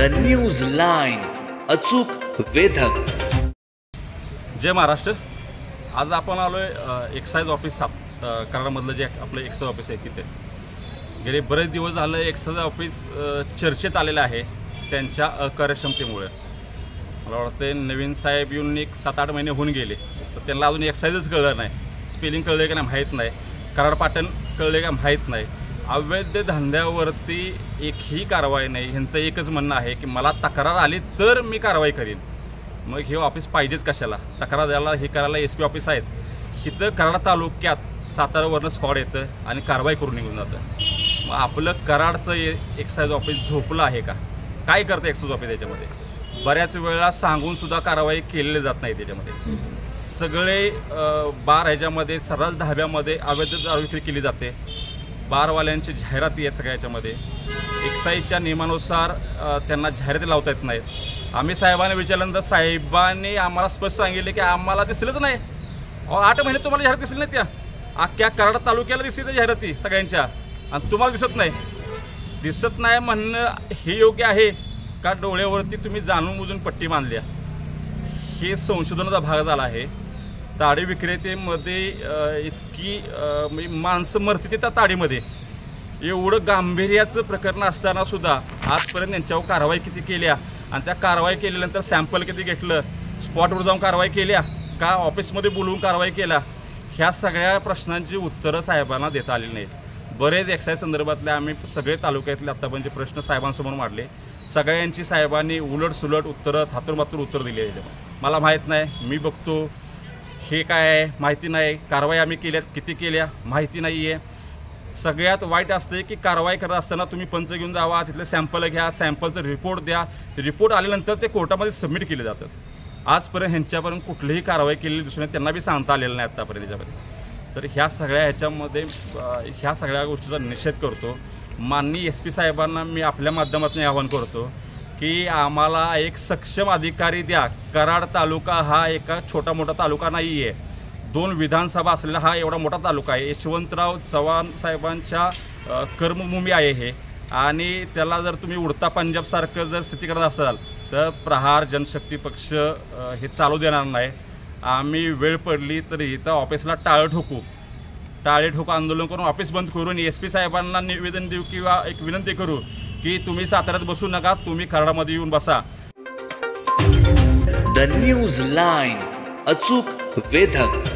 The news line, अचूक वेधक. जय महाराष्ट्र. आज आपण आलोय एक्साईज ऑफिस कराडमधलं जे आपलं एक्साईज ऑफिस आहे तिथे. गेले बरेच दिवस झालं एक्साईज ऑफिस चर्चेत आलेलं आहे त्यांच्या अकार्यक्षमतेमुळे. मला वाटतं नवीन साहेब येऊन एक 7-8 महिने होऊन गेले, तर त्यांना अजून एक्साईजच कळलं नाही. स्पेलिंग कळलं का नाही माहीत नाही, कराड पाटण कळले का माहीत नाही. अवैध धंद्यावरती एकही कारवाई नाही. ह्यांचं एकच म्हणणं आहे की मला तक्रार आली तर मी कारवाई करीन. मग हे ऑफिस पाहिजेच कशाला? तक्रार द्यायला हे करायला SP ऑफिस आहेत. इथं कराड तालुक्यात सातारावरनं स्क्वॉड येतं आणि कारवाई करून निघून जातं. मग आपलं कराडचं एक्साईज ऑफिस झोपलं आहे का? काय करतं एक्साईज ऑफिस याच्यामध्ये? बऱ्याच वेळा सांगूनसुद्धा कारवाई केलेली जात नाही. त्याच्यामध्ये सगळे बार ह्याच्यामध्ये सर्रास धाब्यामध्ये अवैध दारू विक्री केली जाते. बारवाल्यांची जाहिराती आहेत सगळ्या याच्यामध्ये. एक्साईजच्या नियमानुसार त्यांना जाहिराती लावता येत नाहीत. आम्ही साहेबांना विचारल्यानंतर साहेबांनी आम्हाला स्पष्ट सांगितले की आम्हाला दिसलंच नाही. 8 महिने तुम्हाला जाहिरात दिसली नाही. त्या अख्ख्या कराड तालुक्याला दिसते त्या जाहिराती सगळ्यांच्या, आणि तुम्हाला दिसत नाही. दिसत नाही म्हणणं हे योग्य आहे का? डोळ्यावरती तुम्ही जाणून बुजून पट्टी बांधल्या. हे संशोधनाचा भाग झाला आहे. ताडी विक्रेतेमध्ये इतकी माणसं मरते त्या ताडीमध्ये. एवढं गांभीर्याचं प्रकरण असताना सुद्धा आजपर्यंत यांच्यावर कारवाई किती केल्या, आणि त्या कारवाई केल्यानंतर सॅम्पल किती घेतलं, स्पॉटवर जाऊन कारवाई केल्या का ऑफिसमध्ये बोलवून कारवाई केल्या, ह्या सगळ्या प्रश्नांची उत्तरं साहेबांना देता आलेली नाहीत. बरेच एक्साईज संदर्भातले आम्ही सगळे तालुक्यातले आत्तापर्यंत प्रश्न साहेबांसमोर मांडले. सगळ्यांची साहेबांनी उलटसुलट उत्तरं, थातुरमातुर उत्तर दिली आहे. मला माहीत नाही, मी बघतो, हे काय आहे माहिती नाही, कारवाई आम्ही केल्यात किती केल्या माहिती नाही आहे. सगळ्यात वाईट असते की कारवाई करत असताना तुम्ही पंच घेऊन जावा, तिथले सॅम्पल घ्या, सॅम्पलचं रिपोर्ट द्या. रिपोर्ट आल्यानंतर ते कोर्टामध्ये सबमिट केले जातात. आजपर्यंत ह्यांच्यापर्यंत कुठलीही कारवाई केलेली दुसऱ्या त्यांना बी सांगता आलेलं नाही आत्तापर्यंत याच्यामध्ये. तर ह्या सगळ्या ह्याच्यामध्ये ह्या सगळ्या गोष्टीचा निषेध करतो. माननीय SP साहेबांना मी आपल्या माध्यमातून आवाहन करतो की आम्हाला एक सक्षम अधिकारी द्या. कराड तालुका हा एका छोटा मोठा तालुका नाही आहे. 2 विधानसभा असलेला हा एवढा मोठा तालुका आहे. यशवंतराव चव्हाण साहेबांच्या कर्मभूमी आहे हे. आणि त्याला जर तुम्ही उडता पंजाबसारखं जर स्थिती करत असाल तर प्रहार जनशक्ती पक्ष हे चालू देणार नाही. आम्ही वेळ पडली तर इथं ऑफिसला टाळे ठोकू आंदोलन करून ऑफिस बंद करून SP साहेबांना निवेदन देऊ किंवा एक विनंती करू की तुम्ही साताऱ्यात बसू नका, तुम्ही कराडामध्ये येऊन बसा. द न्यूज लाईन, अचूक वेधक.